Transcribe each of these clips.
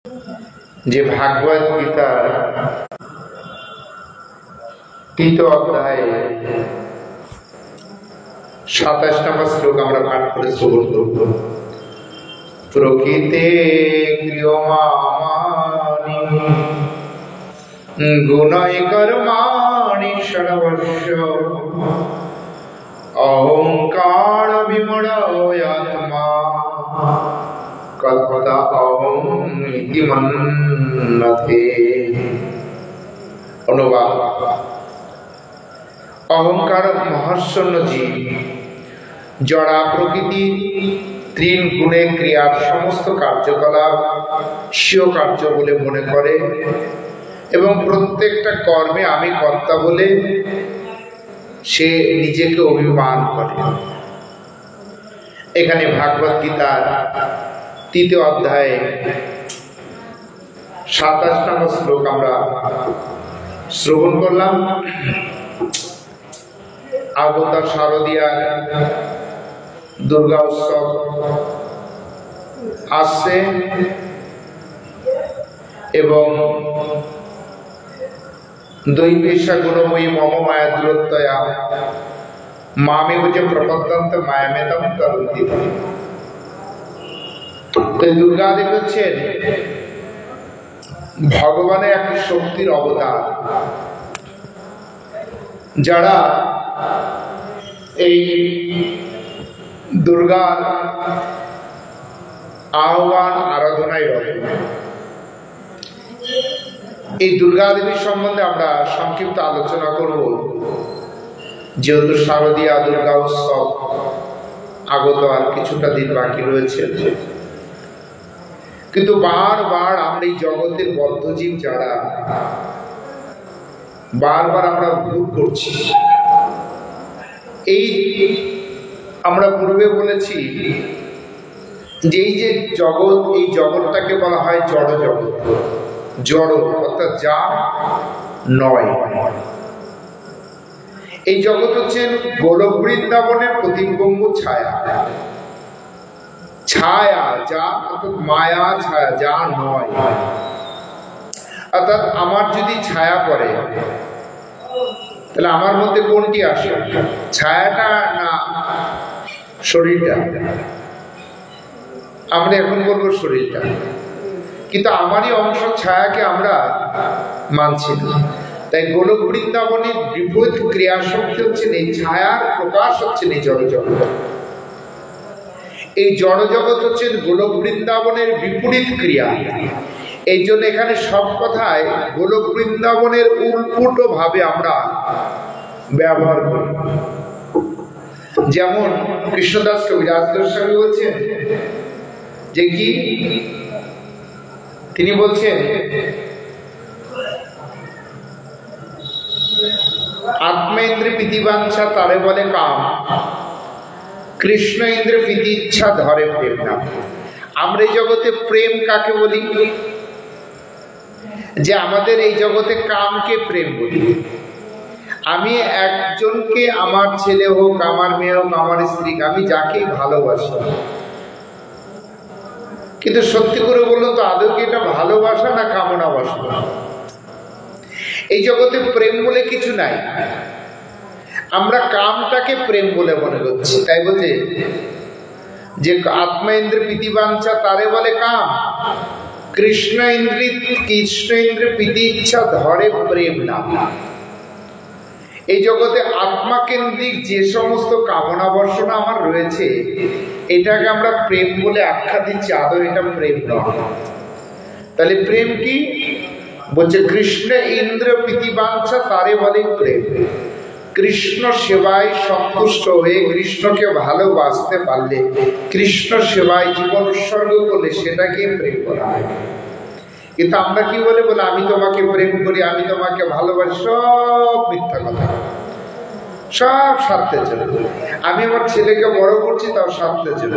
যে ভাগবত গীতার 3 অধ্যায় 27 নম্বর শ্লোক আমরা পাঠ করে শ্রবণ করব। প্রকৃতে ক্রিয়মাণি গুণৈ কর্মাণি সর্বস্য অহংকার বিমূঢ়য়াত্মা কর্তা অহং ইতি মন্যতে। অনুবাদ: অহংকার মহাশূন্য জীব জড়া প্রকৃতি ত্রিন গুণে ক্রিয়ার সমস্ত কার্যকলাপ স্বীয় কার্য বলে মনে করে এবং প্রত্যেকটা কর্মে আমি কর্তা বলে সে নিজেকে অভিমান করে। এখানে ভাগবত গীতার 3 অধ্যায়ে 27 নম্বর শ্লোক আমরা শ্রবণ করলাম। আগত শারদীয়ার দুর্গা উৎসব আসছে এবং দৈবেশা গুণময়ী মম মায়া দূরত্বয়া মামেব যে প্রপদ্যন্ত মায়ামেতম তরন্তি। দুর্গা দেবী হচ্ছেন ভগবানের এক শক্তির অবতার, যারা এই দুর্গার আহ্বান আরাধনায় রত। এই দুর্গা দেবীর সম্বন্ধে আমরা সংক্ষিপ্ত আলোচনা করব, যেহেতু শারদীয়া দুর্গা উৎসব আগত আর কিছুটা দিন বাকি রয়েছে। কিন্তু বারবার আমরা এই জগতের বদ্ধজীব যারা বারবার আমরা ভুল করছি। এই আমরা পূর্বে বলেছি যে এই যে জগৎ, এই জগৎটাকে বলা হয় জড় জগৎ। জড় অর্থাৎ যা নয়। এই জগৎ হচ্ছে গোলক বৃন্দাবনের প্রতিবিম্ব ছায়া। ছায়া যা অর্থাৎ মায়া ছায়া যা নয়। অর্থাৎ আমার যদি ছায়া পড়ে তাহলে আমার মধ্যে কোনটি আসে? ছায়াটা না শরীরটা? আমরা এখন বলবো শরীরটা, কিন্তু আমারই অংশ ছায়াকে আমরা মানছি না। তাই গোলক বৃন্দাবনের বিপরীত ক্রিয়া শক্তি হচ্ছেন এই ছায়ার প্রকাশ, হচ্ছেন এই জড় জগৎ। এই জড় জগৎ হচ্ছেন গোলক বৃন্দাবনের বিপরীত ক্রিয়া। এই জন্য এখানে সব কথায় গোলক বৃন্দাবনের উল্টো ভাবে আমরা ব্যবহার করি। যেমন কৃষ্ণদাস কবিরাজ গোস্বামী বলছেন যে কি, তিনি বলছেন আত্মেন্দ্রে প্রীতিবাঞ্ছা তারে বলে কাম, কৃষ্ণ ইন্দ্র প্রীতি ইচ্ছা ধরে প্রেম নাম। আমরা এই জগতে প্রেম কাকে বলি? যে আমাদের এই জগতে কামকে প্রেম বলি। আমি একজনকে, আমার ছেলে হোক, আমার মেয়ে হোক, আমার স্ত্রী, আমি যাকেই ভালোবাসি, কিন্তু সত্যি করে বলুন তো আদৌ কি এটা ভালোবাসা না কামনা বাসনা? এই জগতে প্রেম বলে কিছু নাই। আমরা কামটাকে প্রেম বলে মনে করছি। তাই বলছে যে আত্মা ইন্দ্র প্রীতিবাঞ্ছা তারে বলে কাম, কৃষ্ণ ইন্দ্র প্রীতি ইচ্ছা ধরে প্রেম নাম। এই জগতে আত্মাকেন্দ্রিক যে সমস্ত কামনা বাসনা আমার রয়েছে, এটাকে আমরা প্রেম বলে আখ্যা দিচ্ছি। আদৌ এটা প্রেম নয়। তাহলে প্রেম কি? বলছে কৃষ্ণ ইন্দ্র প্রীতিবাঞ্ছা তারে বলে প্রেম। কৃষ্ণ সেবায় সন্তুষ্ট হয়ে কৃষ্ণকে ভালোবাসতে পারলে, কৃষ্ণ সেবায় জীবন উৎসর্গ করলে সেটাকে প্রেম করা হয়। কিন্তু আমরা কি বলে আমি তোমাকে প্রেম করি, আমি তোমাকে ভালোবাসি, সব মিথ্যা কথা, সব স্বার্থের জন্য। আমি আমার ছেলেকে বড় করছি, তাও স্বার্থের জন্য।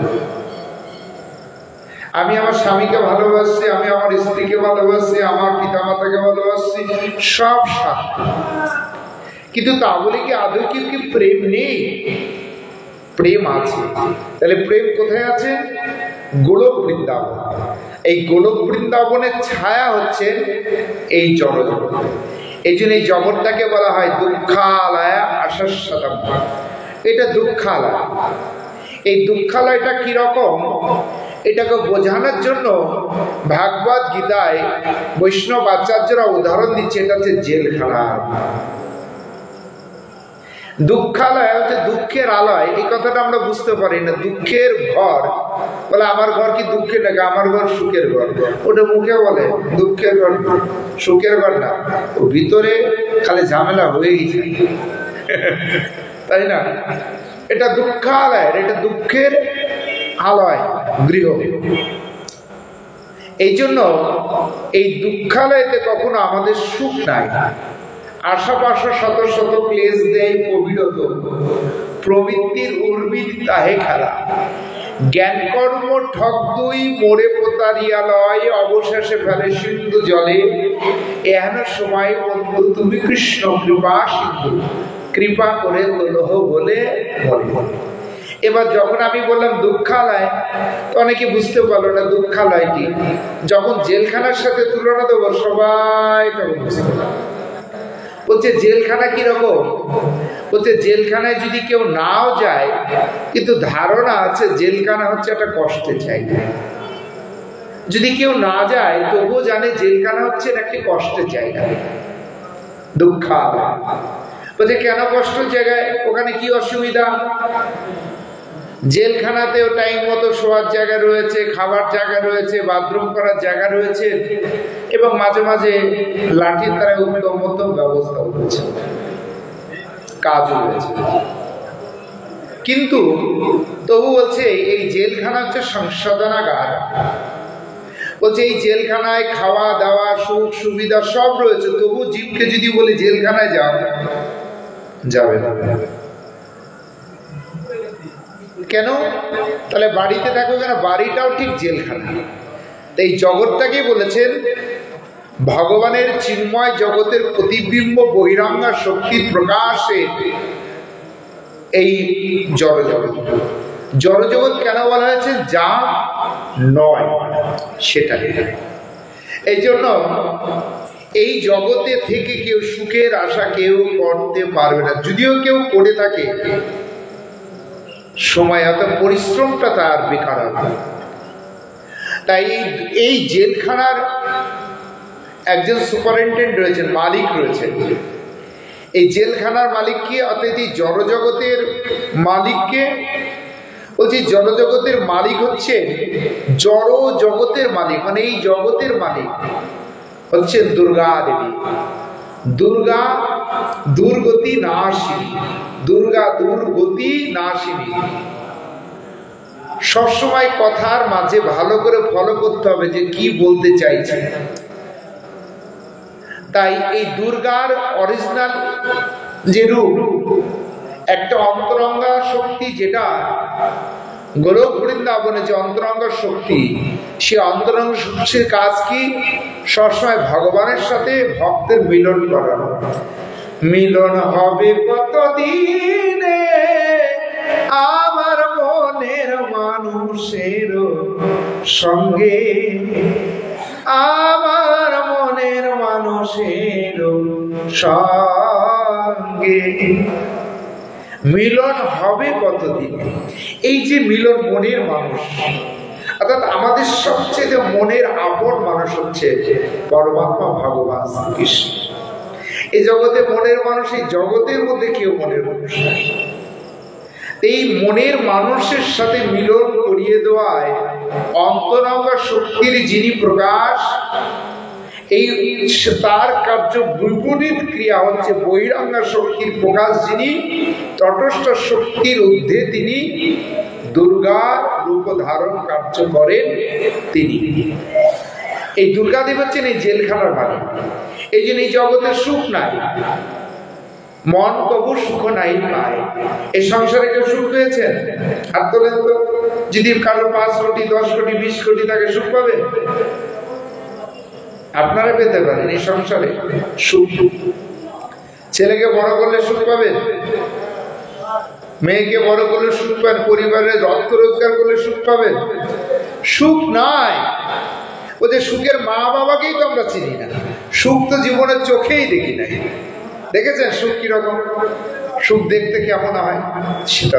আমি আমার স্বামীকে ভালোবাসছি, আমি আমার স্ত্রীকে ভালোবাসছি, আমার পিতামাতাকে ভালোবাসছি, সব স্বার্থ। কিন্তু তা বলে কি আদৌ কি প্রেম নেই? প্রেম আছে। তাহলে প্রেম কোথায় আছে? গোলক বৃন্দাবন। এই গোলক বৃন্দাবনের ছায়া হচ্ছে এই জড়জগৎ। এই জন্য এই জগৎটাকে বলা হয় দুঃখালয় আশাস্বাদম। এটা দুঃখালয়। এই দুঃখালয়টা কিরকম এটাকে বোঝানোর জন্য ভাগবত গীতায় বৈষ্ণব আচার্যরা উদাহরণ দিচ্ছে, এটা হচ্ছে জেলখানা। দুঃখালয় হচ্ছে দুঃখের আলয়। এই কথাটা আমরা বুঝতে পারি না। দুঃখের ঘর বলে আমার ঘর কি দুঃখের লাগে? আমার ঘর সুখের ঘর। ওটা মুখে বলে দুঃখের ঘর, সুখের ঘর না। ও ভিতরে খালি ঝামেলা হয়েই যায়, তাই না? এটা দুঃখালয়, এটা দুঃখের আলয়, গৃহ। এই জন্য এই দুঃখালয়তে কখনো আমাদের সুখ নাই। আশাপাশা শত শত ক্লেশ দেয় প্রবিরত, প্রবৃত্তির উর্বিদ তাহে খেলা। জ্ঞান কর্ম ঠক দুই মোড়ে পোতারিয়ালয়, অবশেষে ফেলে সিন্ধু জলে। এহেন সময় বন্ধু তুমি কৃষ্ণ কৃপা সিন্ধু, কৃপা করে তোলহ বলে বলে। এবার যখন আমি বললাম দুঃখালয়, তো অনেকে বুঝতে পারলো না দুঃখালয়টি। যখন জেলখানার সাথে তুলনা দেবো সবাই তখন বুঝতে পারবে। বলছে জেলখানা কিরকম? বলছে জেলখানায় যদি কেউ নাও যায়, কিন্তু ধারণা আছে জেলখানা হচ্ছে একটা কষ্টের জায়গা। যদি কেউ না যায় তবুও জানে জেলখানা হচ্ছে একটি কষ্টের জায়গা, দুঃখালয়। বলছে কেন কষ্টের জায়গায়? ওখানে কি অসুবিধা? জেলখানাতেও টাইম মতো শোয়ার জায়গা রয়েছে, খাবার জায়গা রয়েছে, বাথরুম করার জায়গা রয়েছে, এবং মাঝে মাঝে লাঠির দ্বারা উত্তম মধ্যম ব্যবস্থা রয়েছে, কাজও রয়েছে। কিন্তু তবু বলছে এই জেলখানা হচ্ছে সংশোধনাগার। বলছে এই জেলখানায় খাওয়া দাওয়া সুখ সুবিধা সব রয়েছে, তবু জীবকে যদি বলি জেলখানায় যাও, যাবে না। কেন? তাহলে বাড়িতে থাকো কেন? বাড়িটাও ঠিক জেলখানা। এই জগৎটাকে বলেছেন ভগবানের চিন্ময় জগতের প্রতিবিম্ব, বহিরাঙ্গা শক্তির প্রকাশে এই জড়জগৎ। জড়জগৎ কেন বলা হয়েছে? যা নয় সেটা। এই জন্য এই জগতে থেকে কেউ সুখের আশা কেউ করতে পারবে না। যদিও কেউ করে থাকে, সময় এত পরিশ্রমটা তার বেকার হবে। তাই এই জেলখানার একজন সুপারিনটেন্ডেন্ট রয়েছেন, মালিক রয়েছেন। এই জেলখানার মালিক কি? অর্থাৎ এই জড়জগতের মালিককে বলছি, জড়জগতের মালিক হচ্ছে জড় জগতের মালিক, মানে এই জগতের মালিক হচ্ছে দুর্গা দেবী। দুর্গা দুর্গতি নাশিনী, দুর্গা দুর্গতি নাশিনী। সবসময় কথার মাঝে ভালো করে ফলো করতে হবে যে কি বলতে চাইছে। তাই এই দুর্গার অরিজিনাল যে রূপ, একটা অন্তরঙ্গা শক্তি, যেটা গোলক বৃন্দাবনে যে অন্তরঙ্গ শক্তি, সে অন্তরঙ্গ শক্তির কাজ কি? সবসময় ভগবানের সাথে ভক্তের মিলন করানো। মিলন হবে কতদিনে আমার মনের মানুষের সঙ্গে, আমার মনের মানুষের সঙ্গে মিলন হবে কতদিন। এই যে মিলন মনের মানুষ, অর্থাৎ আমাদের সবচেয়ে মনের আপন মানুষ হচ্ছে পরমাত্মা ভগবান শ্রীকৃষ্ণ। এই জগতে মনের মানুষ, এই জগতের মধ্যে কেউ মনের মানুষ নাই। এই মনের মানুষের সাথে মিলন করিয়ে দেওয়ায় অন্তরঙ্গ শক্তির যিনি প্রকাশ, এই তার কার্য বিপরীত ক্রিয়া হচ্ছে বহিরাঙ্গা শক্তির প্রকাশ। যিনি তটস্থ শক্তির ঊর্ধ্বে, তিনি দুর্গা রূপ ধারণ কার্য করেন। তিনি এই দুর্গাদেব হচ্ছেন এই জেলখানার মালিক। এই জন্য এই জগতের সুখ নাই, মন কবু সুখ নাই পায়। এই সংসারে কেউ সুখ পেয়েছেন? হাত তোলেন তো। যদি কারো 5 কোটি 10 কোটি 20 কোটি তাকে সুখ পাবে? আপনারা পেতে পারেন এই সংসারে সুখ। ছেলেকে বড় করলে সুখ পাবেন, মেয়েকে বড় করলে সুখ পাবেন, পরিবারের অর্থ রোজগার করলে সুখ পাবেন? সুখ নাই। ও যে সুখের মা বাবাকেই তো আমরা চিনি না, সুখ তো জীবনের চোখেই দেখি নাই। দেখেছেন সুখ কিরকম? সুখ দেখতে কেমন হয় সেটা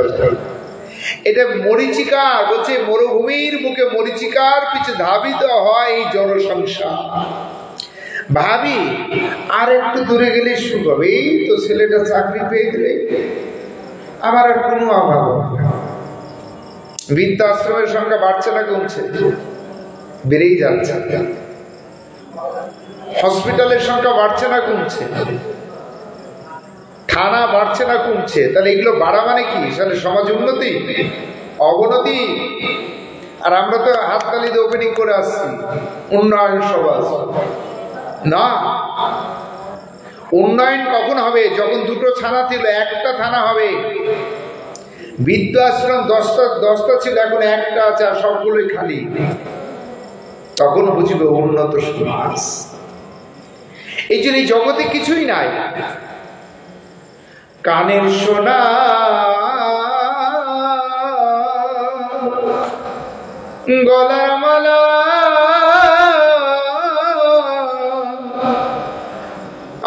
এটা মরীচিকা বলছে, মরুভূমির বুকে মরীচিকার পিছে ধাবিত হয় এই জনসংসার। ভাবি আর একটু দূরে গেলে সুখ হবে, এই তো ছেলেটা চাকরি পেয়ে গেলে আমার আর কোনো অভাব হবে না। বৃদ্ধাশ্রমের সংখ্যা বাড়ছে না কমছে? বেড়েই যাচ্ছে। হসপিটালের সংখ্যা বাড়ছে না কমছে? থানা বাড়ছে না কমছে? তাহলে এগুলো বাড়া মানে কি? তাহলে সমাজ উন্নতি অবনতি? আর আমরা তো হাততালিতে ওপেনিং করে আসছি উন্নয়ন সমাজ। না, উন্নয়ন কখন হবে? যখন দুটো থানা ছিল একটা থানা হবে। বৃদ্ধাশ্রম 10টা ছিল, এখন একটা আছে, আর সবগুলোই খালি। তখন বুঝবে উন্নত সমাজ। এই জন্য এই জগতে কিছুই নাই। কানের সোনা গলার মালা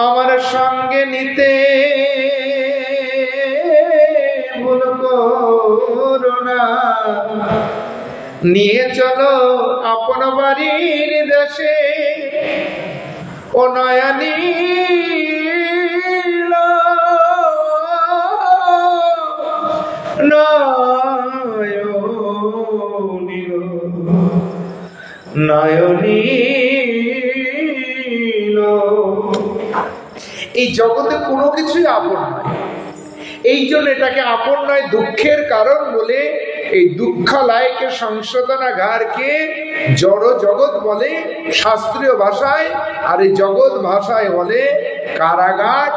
আমার সঙ্গে নিতে ভুল করো না, নিয়ে চলো আপন বাড়ির দেশে ও নয়নী নয়নী। এই জগতে কোনো কিছুই আপন নয়। এই জন্য এটাকে আপন নয় দুঃখের কারণ বলে এই দুঃখালয়কে সংশোধনাগারকে জড় জগৎ বলে শাস্ত্রীয় ভাষায়, আর এই জগৎ ভাষায় বলে কারাগার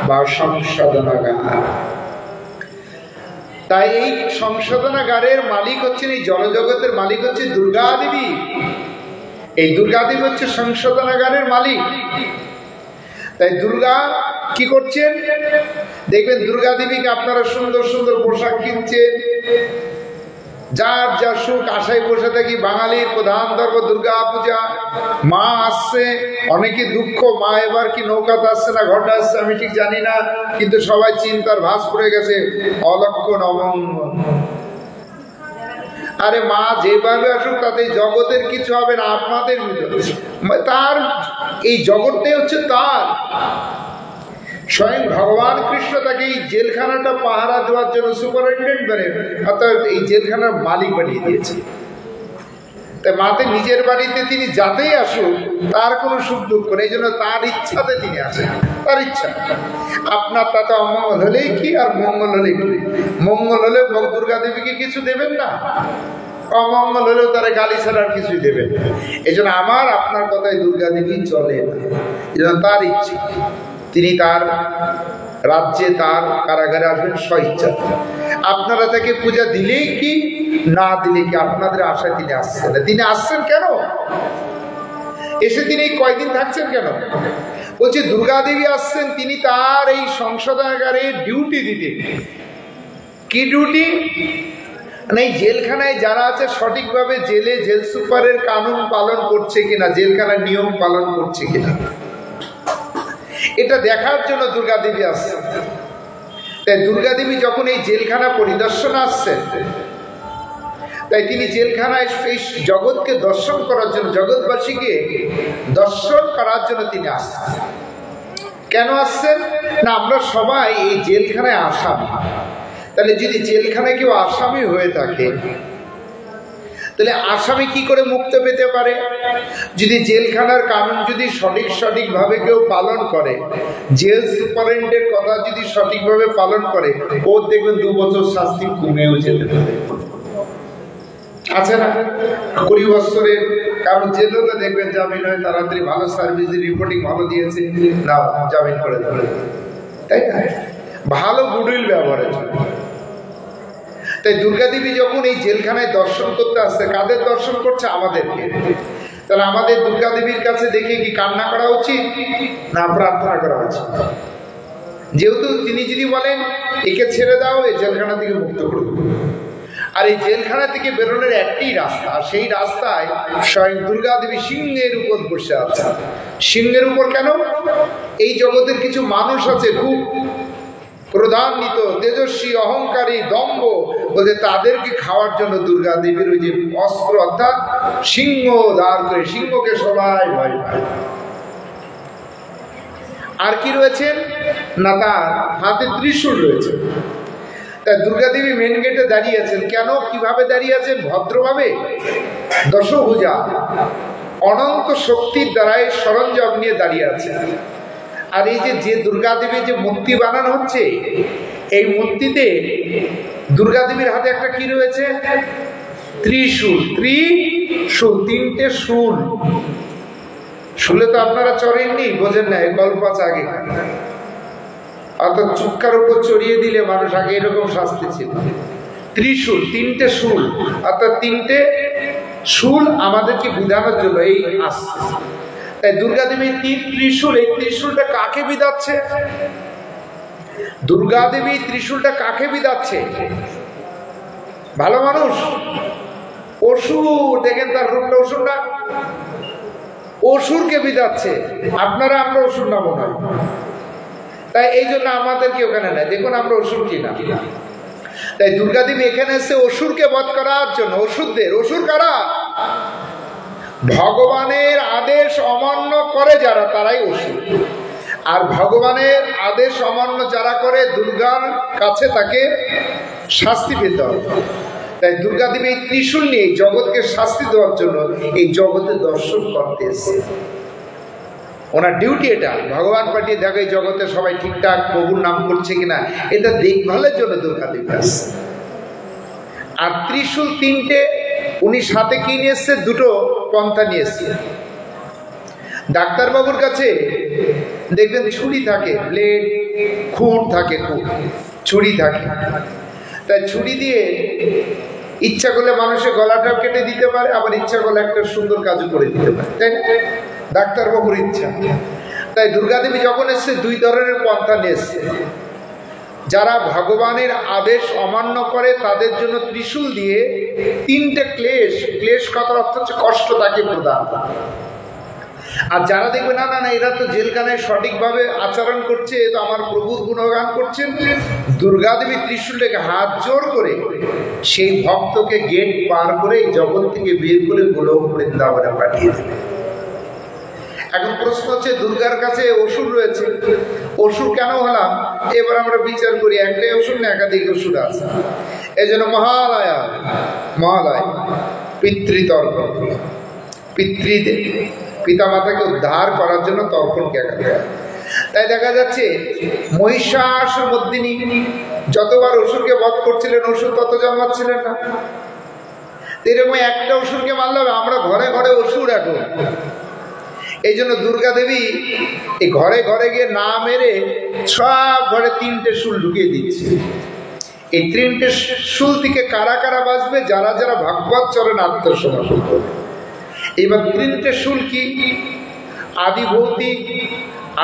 বা সংশোধনাগার। তাই এই সংশোধনাগারের মালিক হচ্ছেন, এই জড়জগতের মালিক হচ্ছে দুর্গা দেবী। এই দুর্গা দেবী হচ্ছে সংশোধনাগারের মালিক। তাই দুর্গা কি করছেন দেখবেন, দুর্গা দেবীকে আপনারা সুন্দর সুন্দর পোশাক কিনছেন, যার যা সুখ আশায় বসে থাকি। বাঙালির প্রধান ধর্ম দুর্গা পূজা। মা আসছে, অনেকে দুঃখ মা এবার কি নৌকাতে আসছে না ঘটে আসছে আমি ঠিক জানি না, কিন্তু সবাই চিন্তার ভাঁজ পড়ে গেছে, অলক্ষণ অমঙ্গল। আরে মা যেভাবে আসুক তাতে জগতের কিছু হবে না, আপনাদের তার এই জগৎটাই হচ্ছে তার। স্বয়ং ভগবান কৃষ্ণ তাকে এই জেলখানাটা পাহারা দেওয়ার জন্য সুপারিনটেন্ডেন্ট বানিয়ে, অর্থাৎ এই জেলখানার মালিক বানিয়ে দিয়েছে। তাই মাতে নিজের বাড়িতে তিনি যাতেই আসুক তার কোনো সুখ দুঃখ নেই, এই জন্য তার ইচ্ছাতে তিনি আসেন, তার ইচ্ছা। আপনার তাতে অমঙ্গল হলেই কি আর মঙ্গল হলেই কি? মঙ্গল হলে দুর্গা দেবীকে কিছু দেবেন না, অমঙ্গল হলেও তারা গালি ছাড়ার কিছুই দেবেন না। এই জন্য আমার আপনার কথায় দুর্গা দেবী চলে না, এই জন্য তার ইচ্ছা। তিনি তার রাজ্যে তার কারাগারে আসবেন স্বইচ্ছা। আপনারা তাকে পূজা দিলেই কি না দিলে কি আপনাদের আশায় তিনি আসছেন না। তিনি আসছেন কেন? এসে তিনি কয়দিন থাকছেন কেন? বলছে দুর্গা দেবী আসছেন তিনি তার এই সংশোধনাগারে ডিউটি দিতে। কি ডিউটি? মানে এই জেলখানায় যারা আছে সঠিকভাবে জেলে জেল সুপারের কানুন পালন করছে কিনা, জেলখানার নিয়ম পালন করছে কিনা, এটা দেখার জন্য দুর্গা দেবী আসছেন। তাই দুর্গা দেবী যখন এই জেলখানা পরিদর্শন আসছেন, তাই তিনি জেলখানায় সেই জগৎকে দর্শন করার জন্য, জগৎবাসীকে দর্শন করার জন্য তিনি আসছেন। কেন আসছেন না, আমরা সবাই এই জেলখানায় আসামি। তাহলে যদি জেলখানায় কেউ আসামি হয়ে থাকে, তাহলে আসামি কি করে মুক্ত পেতে পারে? যদি জেলখানার কানুন যদি সঠিকভাবে কেউ পালন করে, জেল সুপারিনটেন্ডেন্টের কথা যদি সঠিকভাবে পালন করে, ও দেখবেন 2 বছর শাস্তি কমেও যেতে পারে। আছে না 20 বছরের? কারণ জেল হলে দেখবেন জামিন হয় তাড়াতাড়ি, ভালো সার্ভিস, রিপোর্টিং ভালো দিয়েছে, না জামিন করে দেবে, তাই না? ভালো গুডউইল ব্যবহারের জন্য। তাই দুর্গা দেবী যখন এই জেলখানায় দর্শন করতে আসছে, কাদের দর্শন করছে? আমাদেরকে। তাহলে আমাদের দুর্গা দেবীর কাছে দেখে কি কান্না করা উচিত না প্রার্থনা করা উচিত? যেহেতু তিনি যদি বলেন একে ছেড়ে দাও, এই জেলখানা থেকে মুক্ত করে দেবো, আর এই জেলখানা থেকে বেরোনোর একটাই রাস্তা, সেই রাস্তায় স্বয়ং দুর্গা দেবী সিংহের উপর বসে আছে। সিংহের উপর কেন? এই জগতের কিছু মানুষ আছে খুব ক্রোধান্বিত, তেজস্বী, অহংকারী, দম্ভ, বলতে তাদেরকে খাওয়ার জন্য দুর্গা দেবীর ওই যে অস্ত্র অর্থাৎ সিংহ দাঁড় করে, সিংহকে সবাই ভয় পায়। আর কি রয়েছেন না, তার হাতে ত্রিশূল রয়েছে। তাই দুর্গা দেবী মেন গেটে দাঁড়িয়ে আছেন। কেন, কিভাবে দাঁড়িয়ে আছেন? ভদ্রভাবে দশভুজা অনন্ত শক্তির দ্বারাই সরঞ্জাম নিয়ে দাঁড়িয়ে আছে। আর এই যে দুর্গা দেবীর যে মূর্তি বানানো হচ্ছে, এই মূর্তিতে দুর্গা দেবীর হাতে একটা কি রয়েছে? ত্রিশূল। ত্রিশূল, তিনটে শুল। শুলে তো আপনারা চড়েননি, বোঝেন না, গল্প আছে আগে। অর্থাৎ চুক্কার উপর চড়িয়ে দিলে মানুষ আগে এরকম শাস্তি ছিল। ত্রিশূল, তিনটে শুল, অর্থাৎ তিনটে শুল আমাদেরকে বিধানোর জন্য এই আসছে। তাই দুর্গা দেবীর ত্রিশূল, এই ত্রিশূলটা কাকে বিধাচ্ছে? দুর্গা দেবী ত্রিশূলটা কাকে বিধাচ্ছে? ভালো মানুষ, অসুর, দেখেন তার রূপটা, অসুর না? অসুরকে বিধাচ্ছে। আপনারা, আমরা অসুর না মনে হয়, তাই এই জন্য আমাদেরকে ওখানে নেয়। দেখুন আমরা অসুর কিনা। তাই দুর্গা দেবী এখানে এসে অসুরকে বধ করার জন্য। অসুরদের, অসুর কারা? ভগবানের আদেশ অমান্য করে যারা, তারাই অসুর। আর ভগবানের আদেশ অমান্য যারা করে, দুর্গার কাছে তাকে শাস্তি পেতে হবে। তাই দুর্গা দেবী এই ত্রিশূল নিয়ে জগৎকে শাস্তি দেওয়ার জন্য এই জগতে দর্শন করতে এসেছে। ওনার ডিউটি এটা। ভগবান পাঠিয়ে দেখো এই জগতে সবাই ঠিকঠাক প্রভুর নাম করছে কিনা, এটা দেখভালের জন্য দুর্গা দেবী আসছে। আর ত্রিশূল তিনটে, উনি সাথে কি নিয়ে এসছে? দুটো পন্থা নিয়ে এসছে। ডাক্তারবাবুর কাছে দেখবেন ছুরি থাকে, ব্লেড, খুঁট থাকে, ছুরি থাকে। তাই ছুরি দিয়ে ইচ্ছা করলে মানুষের গলাটাও কেটে দিতে পারে, আবার ইচ্ছা করলে একটা সুন্দর কাজও করে দিতে পারে, তাই না? ডাক্তারবাবুর ইচ্ছা। তাই দুর্গা দেবী যখন এসছে, দুই ধরনের পন্থা নিয়ে এসছে। যারা ভগবানের আদেশ অমান্য করে তাদের জন্য ত্রিশূল দিয়ে তিনটে ক্লেশ, ক্লেশ কথার অর্থ হচ্ছে কষ্ট, তাকে প্রদান। আর যারা দেখবে না না না এরা তো জেলখানায় সঠিকভাবে আচরণ করছে, তো আমার প্রভুর গুণগান করছেন, দুর্গা দেবী ত্রিশূলটাকে হাত জোর করে সেই ভক্তকে গেট পার করে এই জগৎ থেকে বের করে গোলক বৃন্দাবনে পাঠিয়ে দেবে। এখন প্রশ্ন হচ্ছে, দুর্গার কাছে অসুর রয়েছে, অসুর কেন হলাম? এবার আমরা বিচার করি, একটাই অসুর না একাধিক অসুর আছে। এই জন্য মহালয়া, মহালয় পিতৃতর্প, পিতৃদের পিতামাতাকে উদ্ধার করার জন্য তর্পণকে একা। তাই দেখা যাচ্ছে মহিষাসুর মর্দিনী যতবার অসুরকে বধ করছিলেন, অসুর তত জন্মাচ্ছিলেন না। এরকম একটা অসুরকে মারলে আমরা ঘরে ঘরে অসুর এখন। এই জন্য দুর্গা দেবী এই ঘরে ঘরে গিয়ে না মেরে সব ঘরে তিনটে শুল ঢুকিয়ে দিচ্ছে। এই তিনটে শুল থেকে কারা কারা বাঁচবে? যারা যারা ভাগবত চরণে আত্মসমর্পণ করবে। এবার তিনটে শুল কি? আদি ভৌতিক,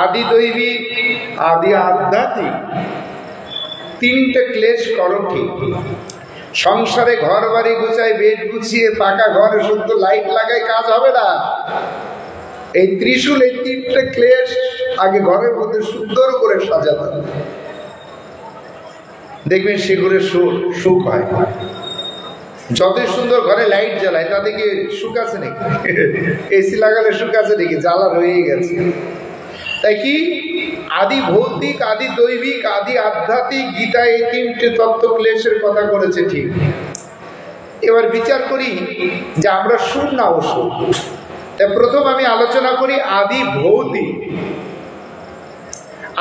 আদি দৈবিক, আদি আধ্যাত্মিক। তিনটে ক্লেশ করো ঠিক। সংসারে ঘর বাড়ি গুছাই, বেড গুছিয়ে, পাকা ঘরে শুদ্ধ লাইট লাগাই কাজ হবে না। এই ত্রিশূল, এই তিনটে ক্লেশ আগে ঘরের মধ্যে সুন্দর করে সাজাতে হবে, দেখবেন সেগুলো সুখ হয়। যতই সুন্দর ঘরে লাইট জ্বালায় তাতে কি সুখ আছে নাকি? এসি লাগালে সুখ আছে নাকি? জ্বালা রয়েই গেছে। তাই কি আদি ভৌতিক, আদি দৈবিক, আদি আধ্যাত্মিক, গীতা এই তিনটে তত্ত্ব ক্লেশের কথা করেছে ঠিক। এবার বিচার করি যে আমরা সুর না অসুর। তাই প্রথম আমি আলোচনা করি আদি ভৌতিক,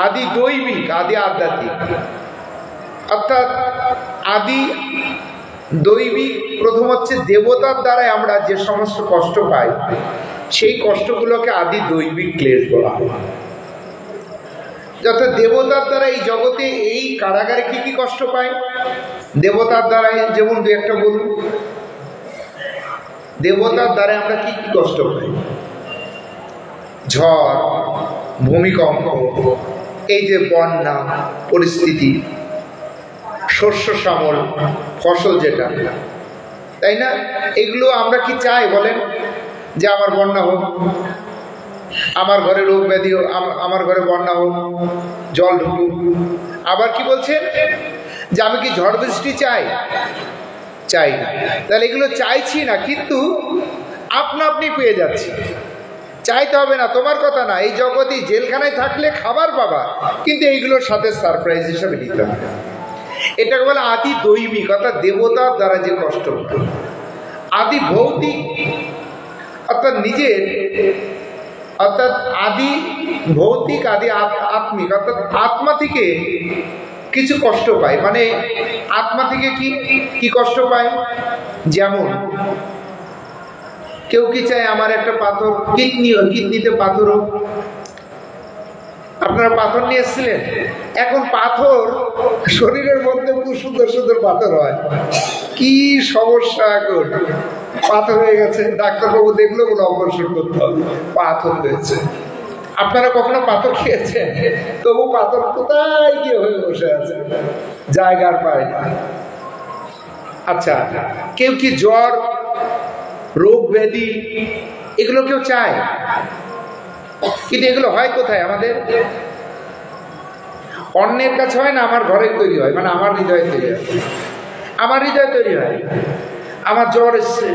আদি দৈবিক, আদি আধ্যাত্মিক। অর্থাৎ আদি দৈবিক প্রথম হচ্ছে দেবতার দ্বারাই আমরা যে সমস্ত কষ্ট পাই, সেই কষ্টগুলোকে আদি দৈবিক ক্লেশ বলা হয়। অর্থাৎ দেবতার দ্বারা এই জগতে এই কারাগারে কি কি কষ্ট পায় দেবতার দ্বারাই, যেমন দু একটা বলুন। দেবতার দ্বারা আমরা কি কি কষ্ট পাই? ঝড়, ভূমিকম্প, এই যে বন্যা পরিস্থিতি, শস্য শ্যামল ফসল যেটা, তাই না? এগুলো আমরা কি চাই বলেন? যে আমার বন্যা হোক, আমার ঘরে রোগ ব্যাধি হোক, আমার ঘরে বন্যা হোক, জল ঢুকুক। আবার কি বলছেন? যে আমি কি ঝড় বৃষ্টি চাই? চাই না। তাহলে এগুলো চাইছি না, কিন্তু আপনা আপনি পেয়ে যাচ্ছি। চাইতে হবে না, তোমার কথা না। এই জগতে জেলখানায় থাকলে খাবার পাবা, কিন্তু এইগুলোর সাথে সারপ্রাইজ হিসাবে নিতে হবে। এটাকে বলে আদি দৈবিক, অর্থাৎ দেবতার দ্বারা যে কষ্ট, আদি ভৌতিক অর্থাৎ নিজের, অর্থাৎ আদি ভৌতিক, আদি আত্মিক, অর্থাৎ আত্মা থেকে কিছু কষ্ট পায়। মানে আত্মা থেকে কি কষ্ট পায়? যেমন কেউ কি চায় আমার একটা পাথর, কিডনিতে পাথর হোক? আপনারা পাথর নিয়ে এসেছিলেন, এখন পাথর শরীরের মধ্যে খুব সুন্দর সুন্দর পাথর হয়। কি সমস্যা! এখন পাথর হয়ে গেছে, ডাক্তারবাবু দেখলো কোনো অপারেশন করতে হবে, পাথর হয়েছে। আপনারা কখনো পাথর খেয়েছেন? তবু পাথর কোথায় গিয়ে হয়ে বসে আছে, জায়গার পায় না। আচ্ছা, কেউ কি জ্বর, রোগ ব্যাধি এগুলো কেউ চায়? কিন্তু এগুলো হয় কোথায়? আমাদের অন্যের কাছে হয় না, আমার ঘরে তৈরি হয়, মানে আমার হৃদয়ে তৈরি হয়। আমার হৃদয়ে তৈরি হয়। আমার জ্বর এসছে,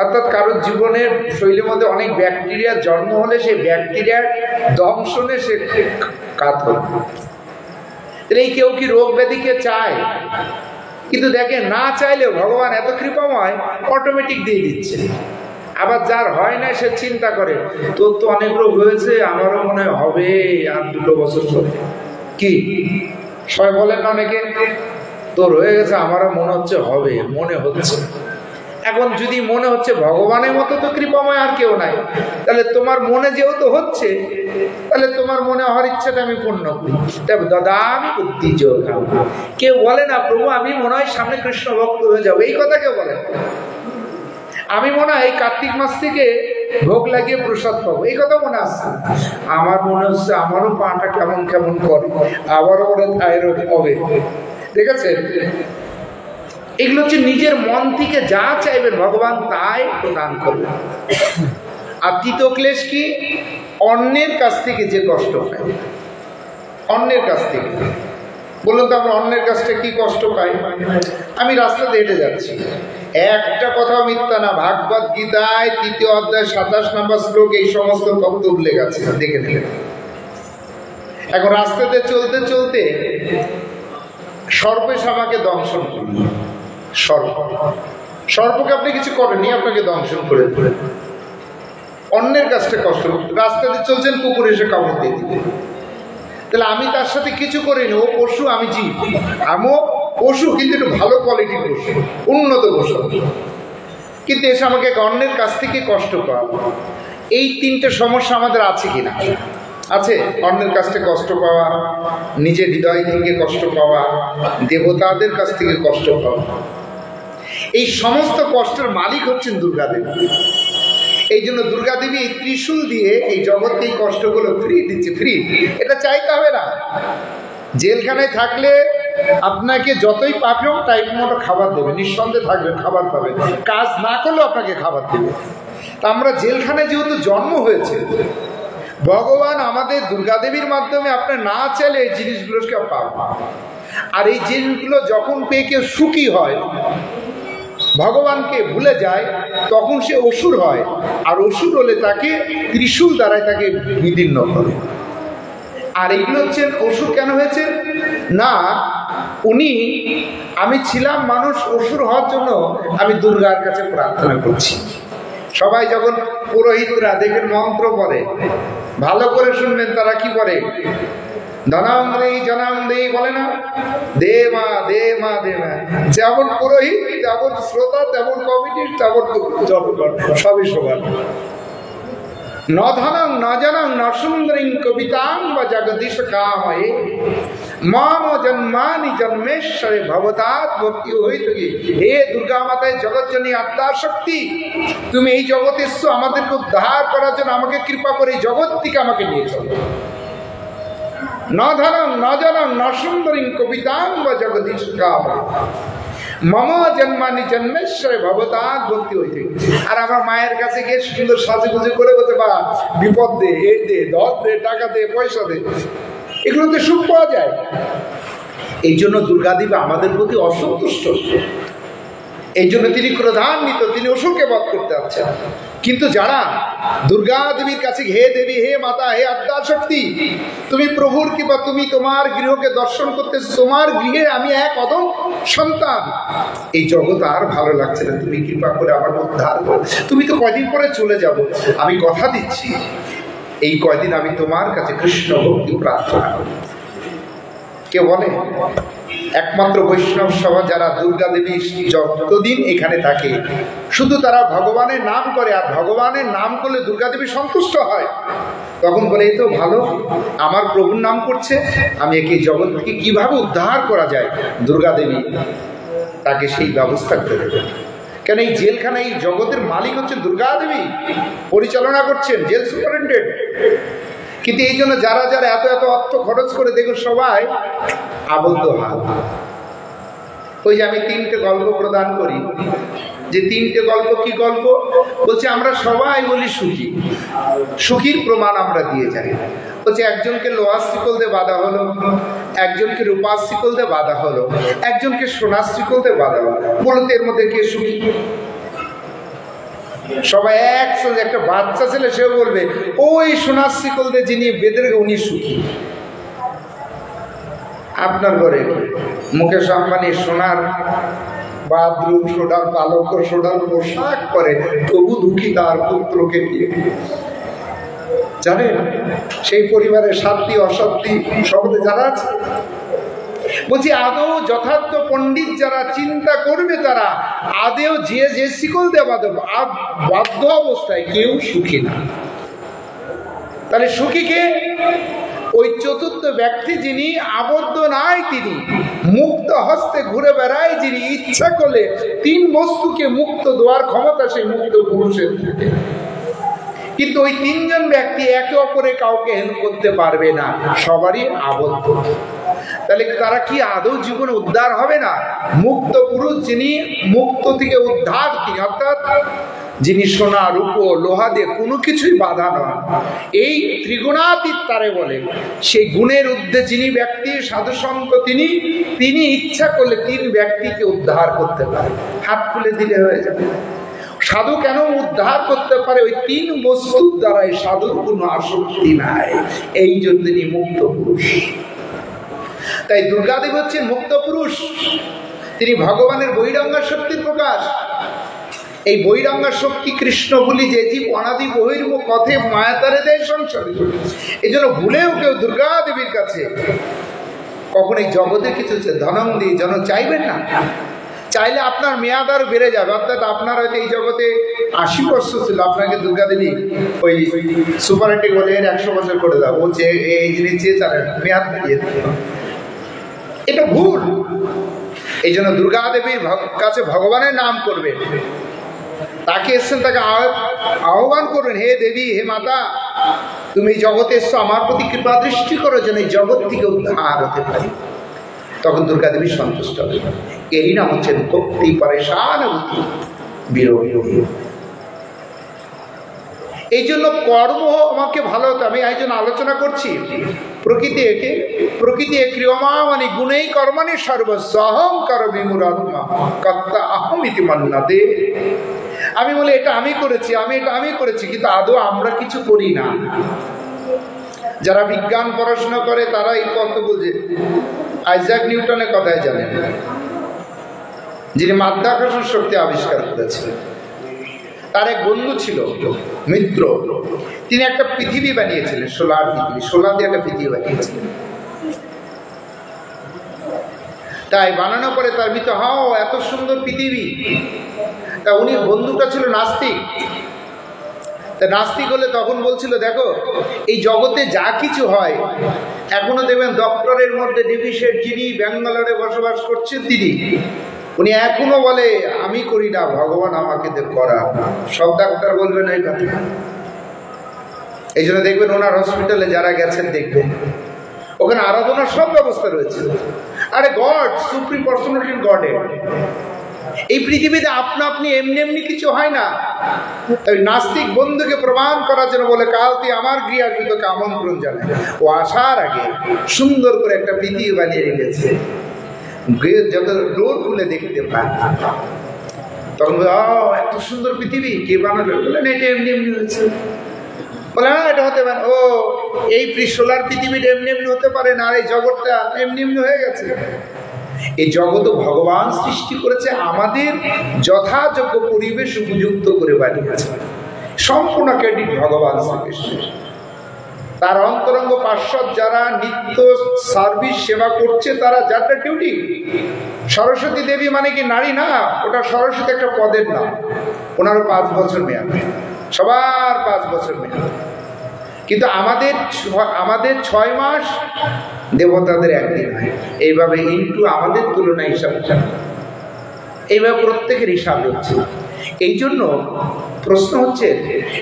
অর্থাৎ কারোর জীবনের শৈলীর মধ্যে অনেক ব্যাকটেরিয়ার জন্ম হলে সেই ব্যাকটেরিয়ার দংশনে সে কাত হয়। এই কেউ কি রোগ ব্যাধিকে চায়? কিন্তু দেখেন, না চাইলেও ভগবান এত কৃপাময়, অটোমেটিক দিয়ে দিচ্ছে। আবার যার হয় না সে চিন্তা করে, তোর তো অনেক রোগ হয়েছে, আমারও মনে হবে আর 2 বছর পরে। কি সবাই বলেন না অনেকে, তোর হয়ে গেছে, আমারও মনে হচ্ছে হবে, মনে হচ্ছে। এখন যদি মনে হচ্ছে, ভগবানের মতো তো কৃপাময় আর কেউ নাই, তাহলে তোমার মনে যেহেতু হচ্ছে, তাহলে তোমার মনে হওয়ার ইচ্ছাটা আমি পূর্ণ করি। দাদা আমি বুদ্ধি যোগ। কেউ বলে না, প্রভু আমি মনে হয় সামনে কৃষ্ণ ভক্ত হয়ে যাবো, এই কথা কেউ বলে। আমি মনে হয় এই কার্তিক মাস থেকে ভোগ লাগিয়ে প্রসাদ পাবো, এই কথা মনে আসছে। আমার মনে হচ্ছে আমারও পাটা কেমন কেমন করে, আবারও ওরা থাইরয়েড হবে। দেখেছেন? এগুলো হচ্ছে নিজের মন থেকে যা চাইবেন ভগবান তাই প্রদান করবেন। আর তৃতীয় ক্লেশ কি? অন্যের কাছ থেকে যে কষ্ট পাই, অন্যের কাছ থেকে। বলুন তো আমরা অন্যের কাছ থেকে কি কষ্ট পাই? আমি রাস্তাতে হেঁটে যাচ্ছি, একটা কথা মিথ্যা না, ভাগবত গীতায় 3য় অধ্যায় 27 নম্বর শ্লোক এই সমস্ত তত্ত্ব উল্লেখ আছে, দেখে নিলেন। এখন রাস্তাতে চলতে চলতে সর্পে আমাকে দংশন করল। সর্পকে আপনি কিছু করেননি, আপনাকে দংশন করে অন্যের কাছে কষ্ট। রাস্তাতে চলছেন, কুকুর এসে কামড় দিয়ে দিবে, তাহলে আমি তার সাথে কিছু করিনি, ও পশু, আমি জীব। আমিও পশু, কিন্তু একটু ভালো কোয়ালিটির পশু, উন্নত পশু, কিন্তু এসে আমাকে অন্যের কাছ থেকে কষ্ট পাওয়া। এই 3টে সমস্যা আমাদের আছে কিনা? আছে। অন্যের কাছ থেকে কষ্ট পাওয়া, নিজের হৃদয় থেকে কষ্ট পাওয়া, দেবতাদের কাছ থেকে কষ্ট পাওয়া। এই সমস্ত কষ্টের মালিক হচ্ছেন দুর্গা দেবী। এই জন্য দুর্গা দেবী এই ত্রিশূল দিয়ে এই জগৎকে এই কষ্টগুলো ফ্রি দিচ্ছে, ফ্রি। এটা চাইতে হবে না। জেলখানায় থাকলে আপনাকে যতই পাপি হোক টাইম মতো খাবার দেবে, নিঃসন্দেহে থাকবেন, খাবার পাবেন। কাজ না করলেও আপনাকে খাবার দেবে। তা আমরা জেলখানায় যেহেতু জন্ম হয়েছে, ভগবান আমাদের দুর্গা দেবীর মাধ্যমে আপনার না চাইলে এই জিনিসগুলোকে পাব। আর এই জিনিসগুলো যখন পেয়ে কেউ সুখী হয়, ভগবানকে ভুলে যায়, তখন সে অসুর হয়। আর অসুর হলে তাকে ত্রিশূল দ্বারাই তাকে বিদীর্ণ করে। আর এগুলো হচ্ছেন অসুর কেন হয়েছে না, আমি ছিলাম মানুষ, অসুর হওয়ার জন্য আমি দুর্গার কাছে প্রার্থনা করছি। সবাই যখন পুরোহিতরা দেখেন মন্ত্র পড়ে, ভালো করে শুনবেন, তারা কি করে? ধনাং দেই জনাং দেই বলে না, দে মা দে মা দে মা। যেমন পুরোহিত, তেমন শ্রোতা, তেমন কমিটি, তেমন সবই সবার। ন ধনং ন জনং ন সুন্দরীং কবিতাং বা জগদীশ কাময়ে মাম জন্মানি জন্মেশ্বরে ভবতাৎ ভক্তি হইত। হে দুর্গা মাতায়, জগৎজনী আত্মার শক্তি, তুমি এই জগতে এসছো আমাদেরকে উদ্ধার করার জন্য, আমাকে কৃপা করে এই জগৎ থেকে আমাকে নিয়ে চলো। ন ধনং ন জনং ন সুন্দরীং কবিতাং বা জগদীশকা মম জন্মানি জন্মেশ্বরে ভবতাৎ ভক্তি হইতে। আর আমরা মায়ের কাছে গিয়ে সুন্দর সাজুগুজু করে বলতে বা বিপদ দে, এই দে, ধর দে, টাকা দে, পয়সা দে, এগুলোতে সুখ পাওয়া যায়। এই জন্য দুর্গা দেবী আমাদের প্রতি অসন্তুষ্ট, এই জন্য তিনি ক্রোধান্বিত, তিনি অসুরকে বধ করতে যাচ্ছেন। কিন্তু যারা দুর্গা দেবীর কাছে, হে দেবী, হে মাতা, হে আদ্যা শক্তি, তুমি প্রভুর কিংবা তুমি তোমার গৃহকে দর্শন করতে, তোমার গৃহে আমি এক অদম সন্তান, এই জগৎ আর ভালো লাগছে না, তুমি কৃপা করে আমার উদ্ধার করো। তুমি তো কয়দিন পরে চলে যাব, আমি কথা দিচ্ছি এই কয়দিন আমি তোমার কাছে কৃষ্ণ ভক্তি প্রার্থনা করি। কে বলে? একমাত্র বৈষ্ণব সভা যারা দুর্গা দেবী যতদিন এখানে থাকে শুধু তারা ভগবানের নাম করে, আর ভগবানের নাম করলে দুর্গা দেবী সন্তুষ্ট হয়। তখন বলে এই তো ভালো, আমার প্রভুর নাম করছে, আমি একে জগৎ থেকে কিভাবে উদ্ধার করা যায়, দুর্গা দেবী তাকে সেই ব্যবস্থা করে দেবে। কেন এই জেলখানা, এই জগতের মালিক হচ্ছেন দুর্গা দেবী, পরিচালনা করছেন জেল সুপারিনটেন্ডেন্ট। কিন্তু এই জন্য যারা যারা এত এত অর্থ খরচ করে দেখুন সবাই আবদ্ধ হয়। ওই যে আমি 3টে গল্প প্রদান করি, যে 3টে গল্প কি গল্প বলছে, আমরা সবাই বলি সুখী, সুখীর প্রমাণ আমরা দিয়ে যাই। বলছে একজনকে লোহার শিকল দিয়ে বাঁধা হলো, একজনকে রূপার শিকল দিয়ে বাঁধা হলো, একজনকে সোনার শিকল দিয়ে বাঁধা হলো, বলতে এর মধ্যে কে সুখী? সবাই একসঙ্গে, একটা বাচ্চা ছেলে সেও বলবে ওই সোনার শিকল দিয়ে যিনি বেঁধে উনি সুখী। আপনার ঘরে মুকেশ আম্বানি সোনার বাথরুম, সোনার পালক, সোনার পোশাক করে, তবু দুঃখী তার পুত্রকে নিয়ে। জানেন সেই পরিবারের সাধ্যি অসাধ্যি শব্দে যারা আছে, বলছি আদৌ যথার্থ পণ্ডিত যারা চিন্তা করবে তারা আদেও যে শিকল দিয়ে বাধ্য অবস্থায় কেউ সুখী না। তাহলে সুখী কে? ওই চতুর্থ ব্যক্তি যিনি আবদ্ধ নাই, তিনি মুক্ত হস্তে ঘুরে বেড়ায়, যিনি ইচ্ছা করলে 3 বস্তুকে মুক্ত দেওয়ার ক্ষমতা সেই মুক্ত পুরুষের থাকে। কিন্তু ওই 3 জন ব্যক্তি একে অপরে কাউকে হেল্প করতে পারবে না, সবারই আবদ্ধ। তাহলে তারা কি আদৌ জীবনে উদ্ধার হবে না? মুক্ত পুরুষ যিনি মুক্ত থেকে উদ্ধার, অর্থাৎ যিনি সোনা রূপ লোহা দিয়ে কোনো কিছুই বাধা নয়, এই ত্রিগুণাতীত তারে বলে। সেই গুণের ঊর্ধ্বে যিনি ব্যক্তি সাধুসন্ত, তিনি ইচ্ছা করলে 3 ব্যক্তিকে উদ্ধার করতে পারে, হাত খুলে দিলে হয়ে যাবে। সাধু কেন উদ্ধার করতে পারে? ওই 3 বস্তুর দ্বারাই সাধুর কোনো আসক্তি নাই, এই জন্য তিনি মুক্ত পুরুষ। তাই দুর্গাদেবী হচ্ছেন মুক্ত পুরুষ, তিনি ভগবানের বহিরঙ্গা শক্তির প্রকাশ। এই বহিরঙ্গা শক্তি কৃষ্ণ বলি যে জীব অনাদি বহির্মুখ পথে মায়াতারে দেয় সংসারে। এই জন্য ভুলেও কেউ দুর্গা দেবীর কাছে কখন এই জগতে কিছু ধনং দিয়ে যেন চাইবেন না। চাইলে আপনার মেয়াদ আরো বেড়ে যাবে, অর্থাৎ আপনার হয়তো এই জগতে 80 বছর ছিল, আপনাকে দুর্গা দেবী ওই সুপারিনটেন্ডেন্ট বলে 100 বছর করে দাও, বলছে এই জিনিস চেয়ে চালেন মেয়াদ বেরিয়ে দেবে। এটা ভুল। এই জন্য দুর্গা দেবীর কাছে ভগবানের নাম করবেন, তাকে এসছেন, তাকে আহ্বান করবেন, হে দেবী, হে মাতা, তুমি এই জগতে এসছো, আমার প্রতি কৃপা দৃষ্টি করো যেন এই জগৎ থেকে উদ্ধার হতে পারি। তখন দুর্গা দেবী সন্তুষ্ট হবে। এই নাম হচ্ছেন ভক্তি পরেশানুভূতি বিরোধী। এই জন্য কর্ম আমাকে ভালো হতো। আমি এই জন্য আলোচনা করছি প্রকৃতি ক্রিয়মা মানে গুণেই কর্মানি সর্বস্ব অহং কর বিমূঢ়াত্মা কর্তা আহম ইতি মন্যতে। আমি বলি এটা আমি করেছি, আমি করেছি, কিন্তু আদৌ আমরা কিছু করি না। যারা বিজ্ঞান পড়াশোনা করে তারা এই কথা বুঝে। আইজাক নিউটনের কথাই জানেন, যিনি মাধ্যাকর্ষণ শক্তি আবিষ্কার করেছিলেন। তার এক বন্ধু ছিল, মিত্র, তিনি একটা পৃথিবী বানিয়েছিলেন, সোলার পৃথিবী, সোলার দিয়ে একটা পৃথিবী বানিয়েছিলেন। তাই বানানো পরে তার ভিতরে এত সুন্দর পৃথিবী। তা উনি বন্ধুটা ছিল নাস্তিক। তা নাস্তিক হলে তখন বলছিল, দেখো এই জগতে যা কিছু হয়, এখনো দেখবেন ডক্টরের মধ্যে ডিভিশন যিনি ব্যাঙ্গালোরে বসবাস করছেন উনি এখনো বলে আমি করি না, ভগবান আমাকে করা। সব ডাক্তার বলবেন এই কথা। এই জন্য দেখবেন ওনার হসপিটালে যারা গেছেন দেখবেন ওখানে আরাধনার সব ব্যবস্থা রয়েছে। আরে গড, সুপ্রিম পার্সোনালিটি গডের। এই পৃথিবীতে আপনা আপনি এমনি এমনি কিছু হয় না। তাই নাস্তিক বন্ধুকে প্রমাণ করার জন্য বলে, কাল তুই আমার গৃহে আসবি, তোকে আমন্ত্রণ জানায়। ও আসার আগে সুন্দর করে একটা পৃথিবী বানিয়ে রেখেছে, গৃহের যত ডোর খুলে দেখতে পায়। তখন বলে, এত সুন্দর পৃথিবী কে বানাবে? বলেন এটা এমনি এমনি হয়েছে। বলে না, এটা হতে পারে। ও এই সোলার পৃথিবীটা এমনি এমনি হতে পারে না, আর এই জগৎটা এমনি এমনি হয়ে গেছে। এই জগৎ ভগবান সৃষ্টি করেছে, আমাদের যথাযোগ্য পরিবেশ উপযুক্ত করে বানিয়েছে। সম্পূর্ণ ক্রেডিট ভগবান শ্রীকৃষ্ণের। তার অন্তরঙ্গ পার্ষদ যারা নিত্য সার্ভিস সেবা করছে, তারা যাদের ডিউটি। সরস্বতী দেবী মানে কি নারী না, ওটা সরস্বতী একটা পদের নাম। ওনারও 5 বছর মেয়াদ, সবার 5 বছর মেয়াদ। কিন্তু আমাদের 6 মাস, দেবতাদের 1 দিন হয়। এইভাবে ইন্টু আমাদের তুলনায় হিসাব, এইভাবে প্রত্যেকের হিসাব হচ্ছে। এই জন্য প্রশ্ন হচ্ছে,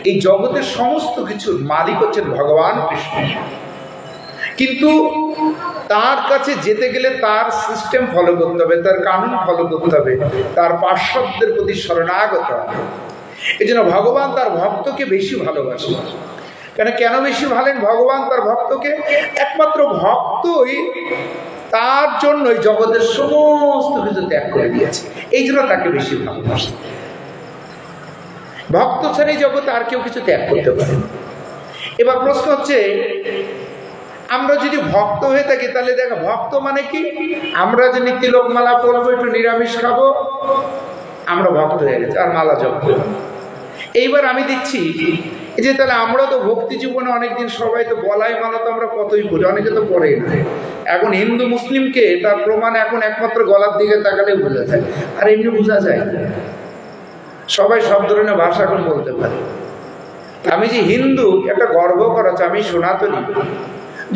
এই জগতের সমস্ত কিছুর মালিক হচ্ছেন ভগবান কৃষ্ণ। কিন্তু তার কাছে যেতে গেলে তার সিস্টেম ফলো করতে হবে, তার কানুন ফলো করতে হবে, তার পার্শ্বদের প্রতি শরণাগত হবে। এই জন্য ভগবান তার ভক্তকে বেশি ভালোবাসেন। কেন বেশি ভালেন ভগবান তার ভক্তকে? একমাত্র ভক্তই তার জন্যই জগতের সমস্ত কিছু ত্যাগ করে দিয়েছে, এই জন্য তাকে বেশি ভালোবাসে। ভক্ত ছাড়াই জগতে আর কেউ কিছু ত্যাগ করতে পারে। এবার প্রশ্ন হচ্ছে, আমরা যদি ভক্ত হয়ে থাকি, তাহলে দেখো ভক্ত মানে কি? আমরা যে তিলক মালা পরবো, একটু নিরামিষ খাবো, আমরা ভক্ত হয়ে গেছি, আর মালা জপ। এইবার আমি দেখছি যে তাহলে আমরা তো ভক্তি জীবনে অনেকদিন সবাই তো বলাই মালা তো আমরা কতই পড়ি, অনেকে তো পড়েই না। এখন হিন্দু মুসলিমকে তার প্রমাণ এখন একমাত্র গলার দিকে তাকালে বোঝা যায়, আর এমনি বোঝা যায়। সবাই সব ধরনের ভাষা এখন বলতে পারে। আমি যে হিন্দু একটা গর্ব করাচ্ছে, আমি সনাতনী।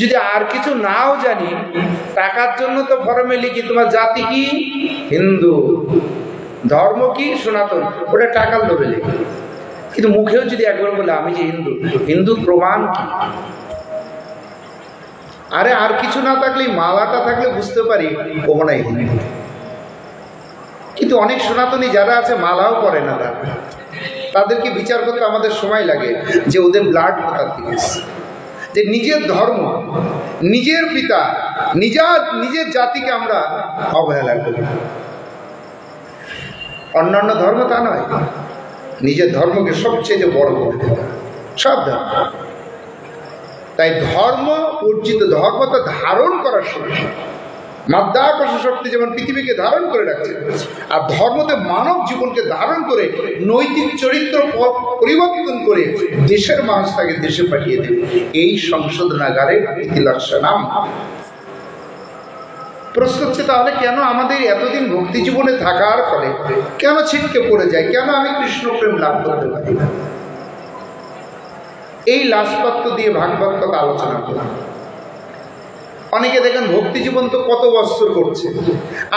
যদি আর কিছু নাও জানি, টাকার জন্য তো ফর্মে লিখি তোমার জাতি কি হিন্দু, ধর্ম কি সনাতন, ওটা টাকার লোভে লিখি। কিন্তু মুখেও যদি একবার বলে আমি যে হিন্দু, হিন্দুর প্রমাণ কি? আরে আর কিছু না থাকলে, মালাটা থাকলে বুঝতে পারি ও মনে হয় হিন্দু। কিন্তু অনেক সনাতনী যারা আছে মালাও করে না, তাদেরকে বিচার করতে আমাদের সময় লাগে যে ওদের ব্লাড কোথা থেকে এসেছে। যে নিজের ধর্ম, নিজের পিতা, নিজের জাতিকে আমরা অবহেলা করি। অন্যান্য ধর্ম তা নয়, নিজের ধর্মকে সবচেয়ে বড় করে দেয় সব ধর্ম। তাই ধর্ম অর্জিত, ধর্মটা ধারণ করার শক্তি, মাধ্যাকর্ষণ শক্তি যেমন পৃথিবীকে ধারণ করে রাখছে, আর ধর্মতে মানব জীবনকে ধারণ করে নৈতিক চরিত্র পরিবর্তন করে দেশের মানুষ তাকে দেশে পাঠিয়ে দেবে। এই সংশোধনাগারে নাম। প্রশ্ন হচ্ছে, তাহলে কেন আমাদের এতদিন ভক্তি জীবনে থাকার ফলে কেন ছিটকে পড়ে যায়? কেন আমি কৃষ্ণ প্রেম লাভ করতে পারি না? এই লাশপত্র দিয়ে ভাগবত কথা আলোচনা করলাম। অনেকে দেখেন ভক্তি জীবন তো কত বছর করছে।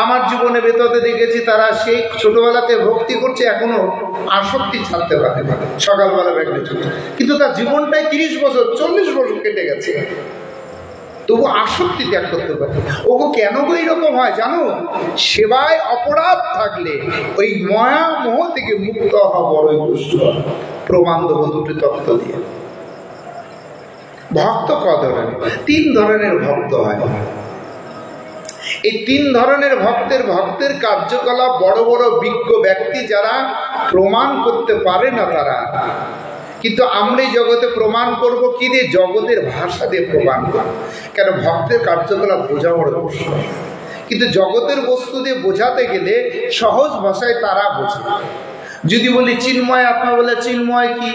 আমার জীবনে ভেতরে দেখেছি তারা সেই ছোটবেলাতে ভক্তি করছে, এখনো আসক্তি ছাড়তে পারে না, সকালবেলা ব্যাগলে চলছে, কিন্তু তার জীবনটাই 30 বছর 40 বছর কেটে গেছে, তবু আসক্তি ত্যাগ করতে পারে। ওগো কেন এইরকম হয় জানো? সেবায় অপরাধ থাকলে ওই মায়া মোহ থেকে মুক্ত হওয়া বড়ই কষ্ট। প্রমাণ দেব দুটি তত্ত্ব দিয়ে। ভক্ত ক ধরনের? 3 ধরনের ভক্ত হয়। এই 3 ধরনের ভক্তের কার্যকলাপ বড় বড় বিজ্ঞ ব্যক্তি যারা প্রমাণ করতে পারে না তারা। কিন্তু আমরা এই জগতে প্রমাণ করব কি দিয়ে? জগতের ভাষা দিয়ে প্রমাণ করব। কেন? ভক্তের কার্যকলাপ বোঝা বড় কষ্ট। কিন্তু জগতের বস্তু দিয়ে বোঝাতে গেলে সহজ ভাষায় তারা বোঝে। যদি বলি চিন্ময় আত্মা, বলে চিন্ময় কি?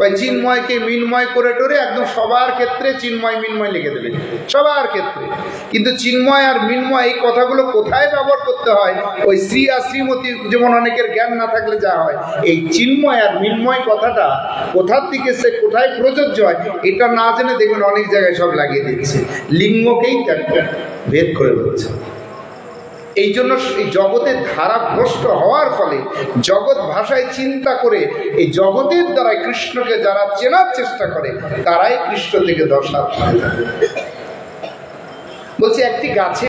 ওই চিন্ময়কে মিন্ময় করে টোরে একদম সবার ক্ষেত্রে চিন্ময় মিন্ময় লিখে দেবে, সবার ক্ষেত্রে। কিন্তু চিন্ময় আর মিন্ময় এই কথাগুলো কোথায় ব্যবহার করতে হয়, ওই শ্রী আর শ্রীমতী যেমন অনেকের জ্ঞান না থাকলে যা হয়, এই চিন্ময় আর মিন্ময় কথাটা কোথার থেকে সে কোথায় প্রযোজ্য হয় এটা না জেনে দেখবেন অনেক জায়গায় সব লাগিয়ে দিচ্ছে, লিঙ্গকেই ভেদ করে বলছে। এই জন্য এই জগতের ধারা ভ্রষ্ট হওয়ার ফলে জগৎ ভাষায় চিন্তা করে এই জগতের দ্বারাই কৃষ্ণকে যারা চেনার চেষ্টা করে তারাই কৃষ্ণ থেকে দশা। বলছে একটি গাছে